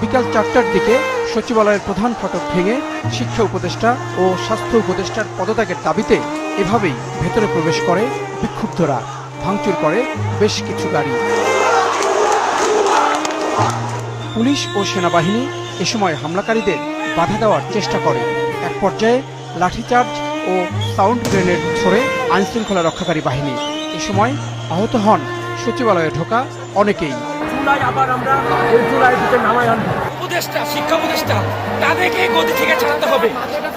বিকাল ৪টার দিকে সচিবালয়ের প্রধান ফটক ভেঙে শিক্ষা উপদেষ্টা ও স্বাস্থ্য উপদেষ্টার পদত্যাগের দাবিতে এভাবেই ভেতরে প্রবেশ করে বিক্ষুব্ধরা, ভাঙচুর করে বেশ কিছু গাড়ি। পুলিশ ও সেনাবাহিনী এ সময় হামলাকারীদের বাধা দেওয়ার চেষ্টা করে। এক পর্যায়ে লাঠিচার্জ ও সাউন্ড গ্রেনেড ছোড়ে আইনশৃঙ্খলা রক্ষাকারী বাহিনী। এ সময় আহত হন সচিবালয়ে ঢোকা অনেকেই। আবার আমরা এই চুলায় দিতে নামাই আনবো। উপদেষ্টা, শিক্ষা উপদেষ্টা, তাদেরকে গদি থেকে ছাড়াতে হবে।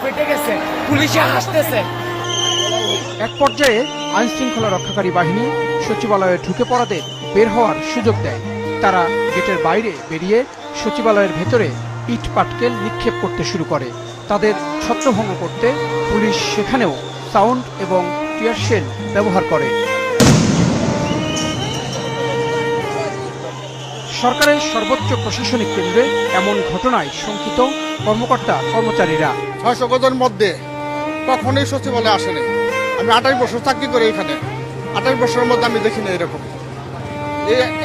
ফেটে গেছে, পুলিশে হাসতেছে। এক পর্যায়ে আইনশৃঙ্খলা রক্ষাকারী বাহিনী সচিবালয়ে ঢুকে পড়াদের বের হওয়ার সুযোগ দেয়। তারা গেটের বাইরে বেরিয়ে সচিবালয়ের ভেতরে ইট পাটকেল নিক্ষেপ করতে শুরু করে। তাদের ছত্রভঙ্গ করতে পুলিশ সেখানেও সাউন্ড এবং টিয়ার শেল ব্যবহার করে। সরকারের সর্বোচ্চ প্রশাসনিক কেন্দ্রে এমন ঘটনায় শঙ্কিত কর্মকর্তা কর্মচারীরা। ৬০০ গজের মধ্যে কখনোই সচিবালয়ে আসেনি। আমি ২৮ বছর চাকরি করি এখানে, ২৮ বছরের মধ্যে আমি দেখিনি এরকম।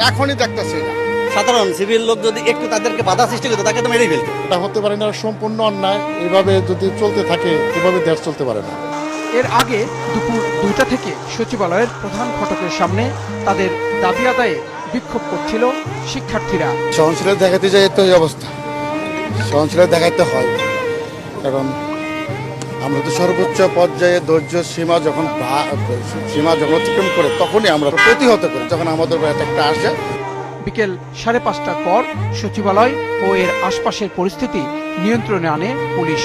এখনই দেখতেছি না। সাধারণ সিভিল লোক যদি একটু তাদেরকে বাধা সৃষ্টি করতো তাকে তো মেরেই ফেলতো। এটা হতে পারে না, সম্পূর্ণ অন্যায়। এভাবে যদি চলতে থাকে এভাবে দেশ চলতে পারে না। এর আগে দুপুর ২টা থেকে সচিবালয়ের প্রধান ফটকের সামনে তাদের দাবি আদায়ে বিক্ষোভ করছিল শিক্ষার্থীরা। সহনশীলতা দেখাতে যায় তো এই অবস্থা, সহনশীলতা দেখাইতে হয়, কারণ আমরা তো সর্বোচ্চ পর্যায়ে ধৈর্য সীমা যখন অতিক্রম করে তখনই আমরা প্রতিহত করি, যখন আমাদের একটা আসে। বিকেল 5:30টার পর সচিবালয় ও এর আশপাশের পরিস্থিতি নিয়ন্ত্রণে আনে পুলিশ।